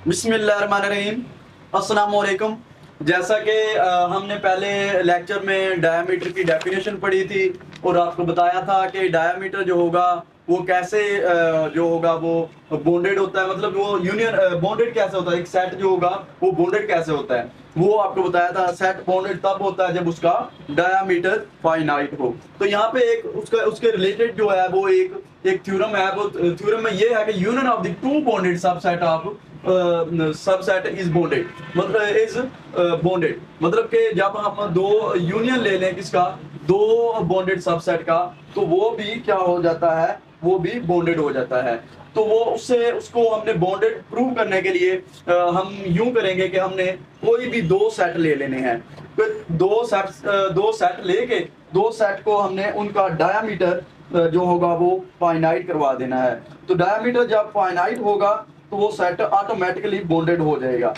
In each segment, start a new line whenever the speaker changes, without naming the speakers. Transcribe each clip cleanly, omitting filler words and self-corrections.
बिस्मिल्लाहिर्रहमानिर्रहीम। अस्सलाम वालेकुम। जैसा कि हमने पहले लेक्चर में डायामीटर की डेफिनेशन पढ़ी थी और आपको बताया था कि डायामीटर जो होगा वो कैसे जो होगा वो बॉन्डेड होता है, मतलब वो यूनियन बॉन्डेड कैसे होता है, एक सेट जो होगा वो बॉन्डेड कैसे होता है वो आपको बताया था। सेट बॉन्डेड तब होता है जब उसका डायामीटर फाइनाइट हो। तो यहाँ पे एक उसके रिलेटेड जो है वो एक थ्योरम है। वो थ्योरम में ये है कि union of the two bonded subset of subset is bonded, मतलब इज बॉन्डेड, मतलब कि जब हम दो यूनियन ले लें किसका, दो बॉन्डेड सबसेट का, तो वो भी क्या हो जाता है, वो भी बॉन्डेड हो जाता है। तो वो उससे उसको हमने बॉन्डेड प्रूव करने के लिए हम यूं करेंगे कि हमने कोई भी दो सेट ले लेने हैं। फिर दो सेट लेके दो सेट को हमने उनका डायामीटर जो होगा वो फाइनाइट करवा देना है। तो डायामीटर जब फाइनाइट होगा तो वो सेट ऑटोमेटिकली बॉन्डेड हो जाएगा।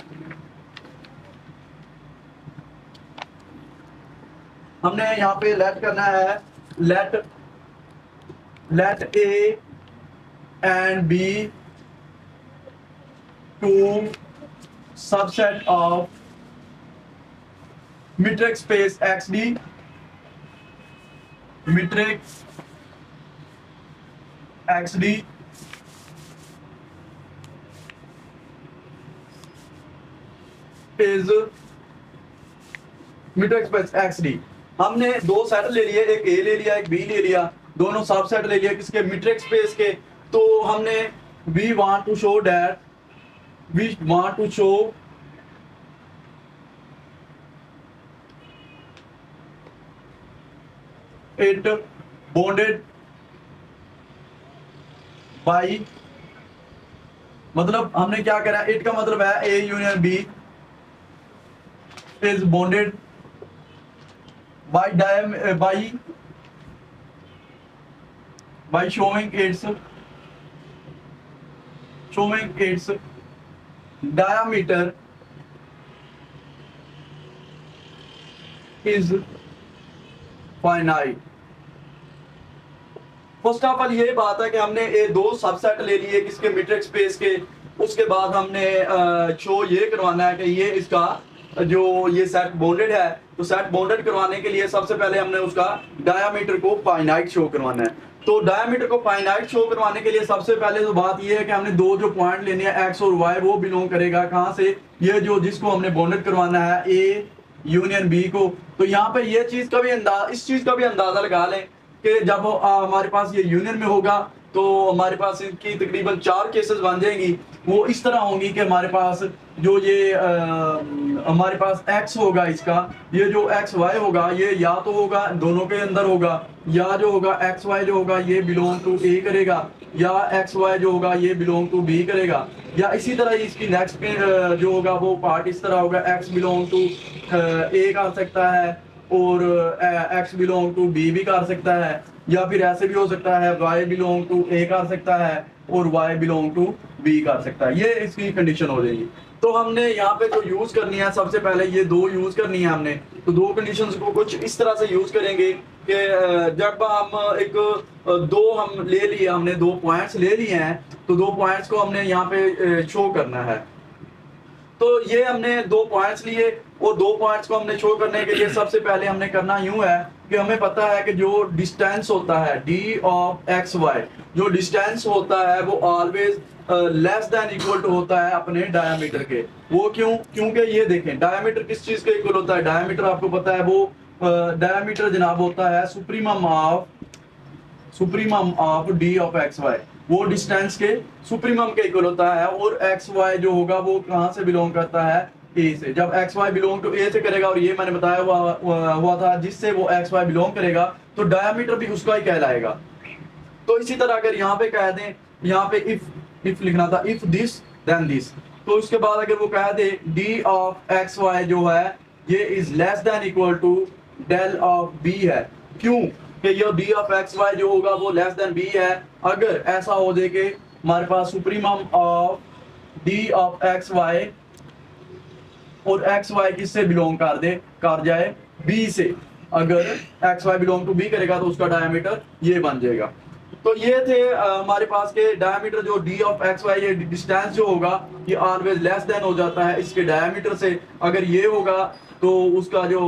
हमने यहाँ पे लेट करना है, let a and b two subset of metric space x d, metric x d is metric space x d. हमने दो सेट ले लिए, एक ए ले लिया एक बी ले लिया, दोनों सबसेट ले लिया किसके, मीट्रिक स्पेस के। तो हमने we want to show it bounded by, मतलब हमने क्या करा, इट का मतलब है ए union b is bounded by showing its diameter is finite। First of all ये बात है कि हमने ये दो सबसेट ले लिए किसके, मीट्रिक स्पेस के। उसके बाद हमने शो ये करवाना है कि ये इसका जो ये सेट बॉन्डेड है, तो सेट बॉन्डेड करवाने के लिए सबसे पहले हमने उसका डायामीटर को फाइनाइट शो करवाना है। तो डायामीटर को फाइनाइट शो करवाने के लिए सबसे पहले तो बात ये है कि हमने दो जो पॉइंट लेने हैं एक्स और वाई, वो बिलोंग करेगा कहाँ से, ये जो जिसको हमने बॉन्डेड करवाना है ए यूनियन बी को। तो यहाँ पे ये चीज का भी इस चीज का भी अंदाजा लगा लें कि जब हमारे पास ये यूनियन में होगा तो हमारे पास इनकी तकरीबन 4 केसेस बन जाएंगी। वो इस तरह होंगी कि हमारे पास जो ये हमारे पास x होगा, इसका ये जो एक्स वाई होगा ये या तो होगा दोनों के अंदर होगा, या जो होगा एक्स वाई जो होगा ये बिलोंग टू ए करेगा, या एक्स वाई जो होगा ये बिलोंग टू बी करेगा, या इसी तरह इसकी नेक्स्ट जो होगा वो पार्ट इस तरह होगा, एक्स बिलोंग टू ए कर सकता है और एक्स बिलोंग टू बी भी कर सकता है, या फिर ऐसे भी हो सकता है y बिलोंग टू ए कर सकता है और y बिलोंग टू बी कर सकता है। ये इसकी कंडीशन हो जाएगी। तो हमने यहाँ पे जो यूज करनी है, सबसे पहले ये दो यूज करनी है हमने। तो दो कंडीशंस को कुछ इस तरह से यूज करेंगे कि जब हम एक दो हम ले लिए, हमने दो पॉइंट्स ले लिए हैं, तो दो पॉइंट्स को हमने यहाँ पे शो करना है। तो ये हमने दो पॉइंट्स लिए और दो पॉइंट्स को हमने शो करने के लिए सबसे पहले हमने करना यूं है कि हमें पता है कि जो डिस्टेंस होता है डी ऑफ एक्स वाई, जो डिस्टेंस होता है वो always less than equal to होता है अपने डायामीटर के। वो क्यों, क्योंकि ये देखें डायामीटर किस चीज के इक्वल होता है, डायामीटर आपको पता है वो डायामीटर जनाब होता है supremum of d of x y, वो डिस्टेंस के सुप्रीमम के इक्वल होता है। और एक्स वाई जो होगा वो कहां से बिलोंग करता है, ए से। जब एक्स वाई बिलोंग टू ए से करेगा, और ये मैंने बताया हुआ था जिससे वो एक्स वाई बिलोंग करेगा, तो डायामीटर भी उसका ही कहलाएगा। तो इसी तरह अगर यहाँ पे कह दें, यहाँ पे इफ लिखना था, इफ दिस देन दिस, तो उसके बाद अगर वो कह दे डी ऑफ एक्स वाई जो है ये is less than equal to del of b है। क्यों कि ये डी ऑफ एक्स वाई जो होगा वो लेस देन बी है। अगर ऐसा हो जाए कि हमारे पास supremum of d of x y और एक्स वाई किससे बिलोंग कर जाए, बी से। अगर x y belong to B करेगा तो उसका डायमीटर ये बन जाएगा। तो ये थे हमारे पास के डायमीटर जो डी ऑफ एक्स वाई, ये डिस्टेंस जो होगा ये ऑलवेज लेस देन हो जाता है इसके डायमीटर से। अगर ये होगा तो उसका जो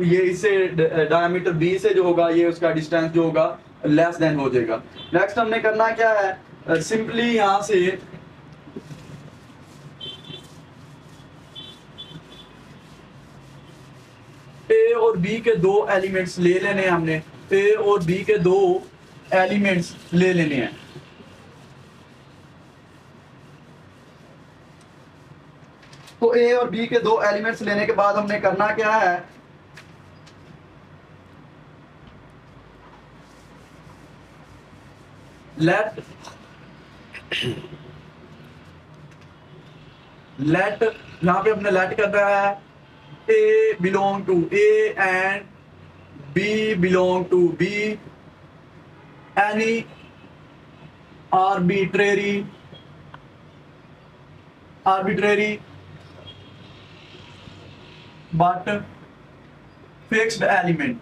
ये इससे डायमीटर बी से जो होगा ये उसका डिस्टेंस जो होगा लेस देन हो जाएगा। नेक्स्ट हमने करना क्या है, सिंपली यहां से ए और बी के दो एलिमेंट्स ले लेने हैं हमने, ए और बी के दो एलिमेंट्स ले लेने हैं। तो ए और बी के दो एलिमेंट्स लेने के बाद हमने करना क्या है, लेट यहां पे हमने लेट कर रहा है a belong to A and B belong to B, any arbitrary but fixed element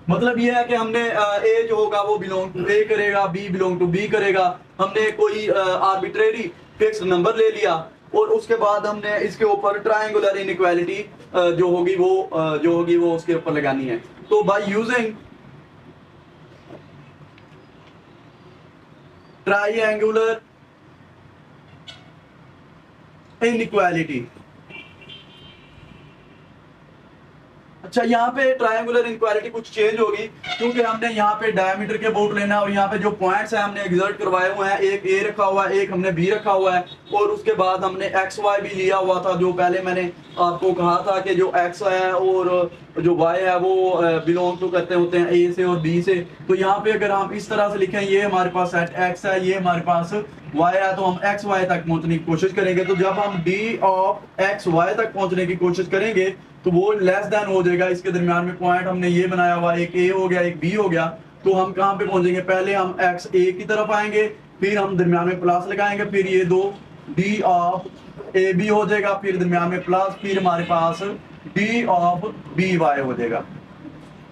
मतलब ये है कि हमने ए जो होगा वो बिलोंग टू ए करेगा, बी बिलोंग टू बी करेगा। हमने कोई आर्बिट्रेरी फिक्स्ड नंबर ले लिया और उसके बाद हमने इसके ऊपर ट्रायंगुलर इनइक्वालिटी जो होगी वो उसके ऊपर लगानी है। तो बाय यूजिंग ट्रायंगुलर इनइक्वालिटी, अच्छा यहाँ पे ट्रायंगुलर इनक्वालिटी कुछ चेंज होगी क्योंकि हमने यहाँ पे डायमीटर के अबाउट लेना है और यहाँ पे जो पॉइंट्स हैं हमने एक्सर्ट करवाए हुए हैं, एक ए रखा हुआ है, एक हमने बी रखा हुआ है और उसके बाद हमने एक्स वाई भी लिया हुआ था। जो पहले मैंने आपको कहा था कि जो एक्स है और जो वाई है वो बिलोंग टू करते होते हैं ए से और बी से। तो यहाँ पे अगर हम इस तरह से लिखें, ये हमारे पास सेट एक्स है, ये हमारे पास वाई है, तो हम एक्स वाई तक पहुंचने की कोशिश करेंगे। तो जब हम डी ऑफ एक्स वाई तक पहुंचने की कोशिश करेंगे तो वो लेस देन हो जाएगा। इसके दरमियान में पॉइंट हमने ये बनाया हुआ, एक ए हो गया एक बी हो गया। तो हम कहाँ पे पहुंचेंगे, पहले हम एक्स ए की तरफ आएंगे, फिर हम दरमियान में प्लस लगाएंगे, फिर ये दो डी ऑफ ए बी हो जाएगा, फिर दरमियान में प्लस, फिर हमारे पास डी ऑफ बी वाई हो जाएगा।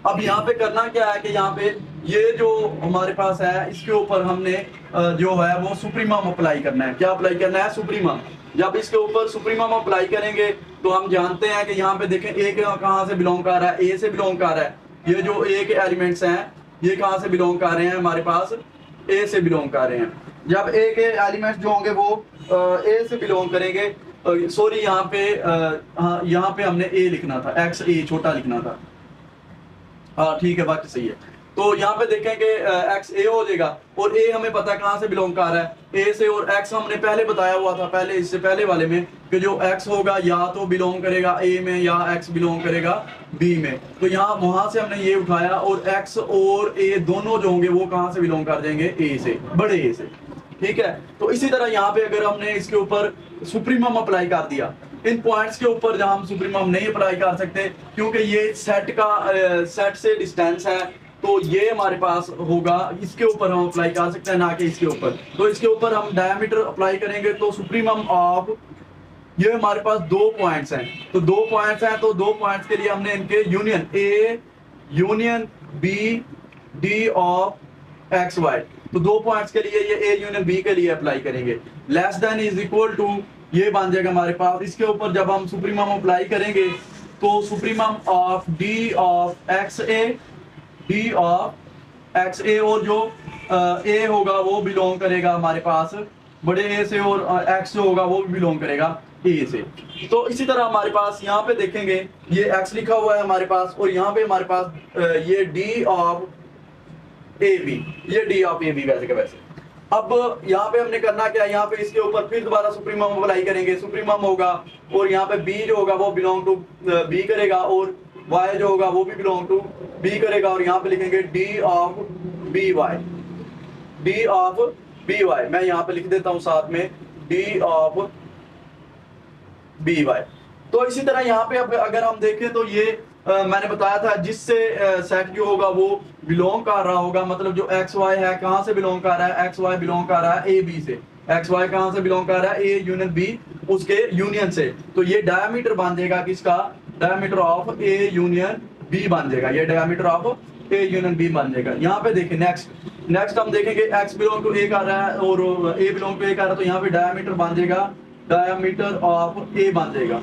अब यहाँ पे करना क्या है कि यहाँ पे ये जो हमारे पास है इसके ऊपर हमने जो है वो सुप्रीमम अप्लाई करना है। क्या अप्लाई करना है, सुप्रीमम। जब इसके ऊपर सुप्रीमम अप्लाई करेंगे तो हम जानते हैं कि यहाँ पे देखें ए कहाँ से बिलोंग कर रहा है, ए से बिलोंग कर रहा है। ये जो ए के एलिमेंट्स हैं ये कहाँ से बिलोंग कर रहे हैं, हमारे पास ए से बिलोंग कर रहे हैं। जब ए के एलिमेंट्स जो होंगे वो ए से बिलोंग करेंगे, सॉरी यहाँ पे हाँ यहाँ पे हमने ए लिखना था, एक्स ए छोटा लिखना था, हाँ ठीक है बात सही है। तो यहाँ पे देखें कि एक्स ए हो जाएगा और ए हमें पता है कहाँ से बिलोंग कर रहा है, ए से। और एक्स हमने पहले बताया हुआ था, पहले इससे पहले वाले में, कि जो एक्स होगा या तो बिलोंग करेगा ए में या एक्स बिलोंग करेगा बी में। तो यहाँ वहां से हमने ये उठाया और एक्स और ए दोनों जो होंगे वो कहाँ से बिलोंग कर जाएंगे, ए से, बड़े ए से, ठीक है। तो इसी तरह यहाँ पे अगर हमने इसके ऊपर सुप्रीमम अप्लाई कर दिया, इन पॉइंट्स के ऊपर जहां हम सुप्रीमम नहीं अप्लाई कर सकते क्योंकि ये सेट से डिस्टेंस है, तो ये हमारे पास होगा, इसके ऊपर हम अप्लाई कर सकते हैं, ना कि इसके ऊपर। तो इसके ऊपर हम डायमीटर अप्लाई करेंगे तो सुप्रीमम ऑफ, ये हमारे पास दो पॉइंट्स हैं, तो दो पॉइंट्स हैं, तो दो पॉइंट्स के लिए हमने इनके union a union b d of x y, तो दो पॉइंट्स के लिए ये ए यूनियन बी के लिए अप्लाई करेंगे। Less than is equal to ये बन जाएगा हमारे पास। इसके ऊपर जब हम सुप्रीमम अप्लाई करेंगे तो supremum of d of x a, d of x a, और जो ए होगा वो बिलोंग करेगा हमारे पास बड़े ए से, और एक्स जो होगा वो भी बिलोंग करेगा ए से। तो इसी तरह हमारे पास यहाँ पे देखेंगे ये एक्स लिखा हुआ है हमारे पास, और यहाँ पे हमारे पास ये डी ऑफ ए बी, ये डी ऑफ ए बी वैसे के वैसे। अब यहाँ पे हमने करना क्या है, यहाँ पे इसके ऊपर फिर दोबारा सुप्रीमम अप्लाई करेंगे, सुप्रीमम होगा और यहाँ पे बी जो होगा वो बिलोंग टू बी करेगा और वाई जो होगा वो भी बिलोंग टू बी करेगा, और यहाँ पे लिखेंगे d of b y, d of b y. मैं यहाँ पे लिख देता हूँ साथ में डी ऑफ बी वाई। तो इसी तरह यहाँ पे अब अगर हम देखें तो ये मैंने बताया था जिससे सेट जो होगा वो बिलोंग कर रहा होगा, मतलब जो एक्स वाई है कहाँ से बिलोंग कर रहा है, एक्स वाई बिलोंग कर रहा है ए बी से, एक्स वाई कहाँ से बिलोंग कर रहा है, ए यूनियन बी उसके यूनियन से। तो ये डायमीटर बन जाएगा किसका, diameter of A union B बन जाएगा, ये diameter of A union B बन जाएगा। यहाँ पे देखिए नेक्स्ट हम देखेंगे एक्स बिलोंग टू ए कर रहा है और ए बिलोंग टू ए कर रहा है, तो यहाँ पे डायमीटर बन जाएगा डायमीटर ऑफ ए बन जाएगा।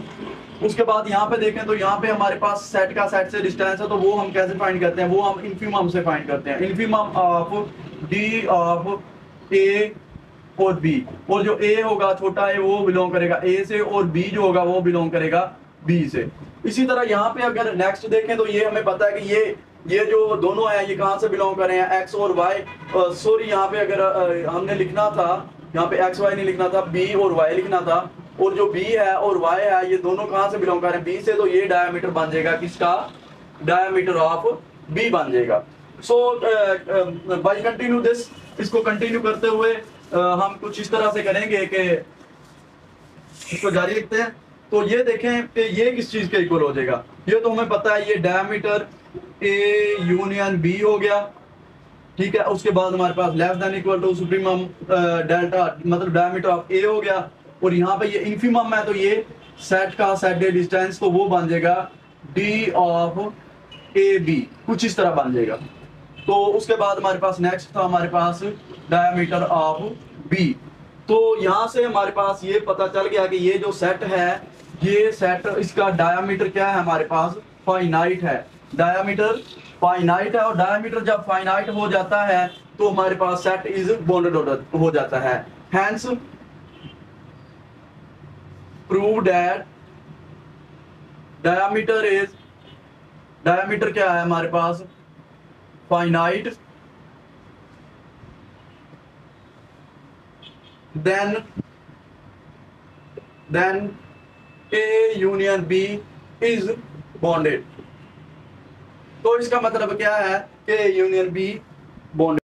उसके बाद यहाँ पे देखें तो यहाँ पे हमारे पास सेट का सेट से डिस्टेंस है, तो वो हम कैसे फाइंड करते हैं, वो हम इन्फीमम से फाइंड करते हैं, इन्फीमम ऑफ डी ऑफ ए और बी, और जो ए होगा छोटा ए वो बिलोंग करेगा ए से, और बी जो होगा वो बिलोंग करेगा बी से। इसी तरह यहाँ पे अगर नेक्स्ट देखें तो ये हमें पता है कि ये जो दोनों है ये कहाँ से बिलोंग कर रहे हैं, एक्स और वाई। सॉरी यहाँ पे अगर हमने लिखना था, यहाँ पे एक्स वाई नहीं लिखना था, बी और वाई लिखना था, और जो बी है और वाई है ये दोनों कहाँ से बिलोंग कर रहे हैं, बी से, तो ये डायमीटर बन जाएगा किसका, डायमीटर ऑफ बी बन जाएगा। सो बाय कंटिन्यू दिस, इसको कंटिन्यू करते हुए हम कुछ इस तरह से करेंगे कि इसको जारी लिखते हैं। तो ये देखें कि ये किस चीज के इक्वल हो जाएगा, ये तो हमें पता है ये डायमीटर ए यूनियन बी हो गया, ठीक है। उसके बाद हमारे पास less than equal to supremum delta मतलब डायमीटर ऑफ ए हो गया, और यहाँ पे ये इन्फीमम है तो ये सेट का सेट डे डिस्टेंस, तो वो बन जाएगा डी ऑफ ए बी, कुछ इस तरह बन जाएगा। तो उसके बाद हमारे पास नेक्स्ट था हमारे पास डायमीटर ऑफ बी। तो यहाँ से हमारे पास ये पता चल गया कि ये जो सेट है, ये सेट इसका डायमीटर क्या है हमारे पास, फाइनाइट है, डायमीटर फाइनाइट है, और डायमीटर जब फाइनाइट हो जाता है तो हमारे पास सेट इज बॉन्डेड हो जाता है। हैंस प्रूव दैट डायमीटर क्या है हमारे पास, finite, then A union B is bonded। तो इसका मतलब क्या है कि A यूनियन B bonded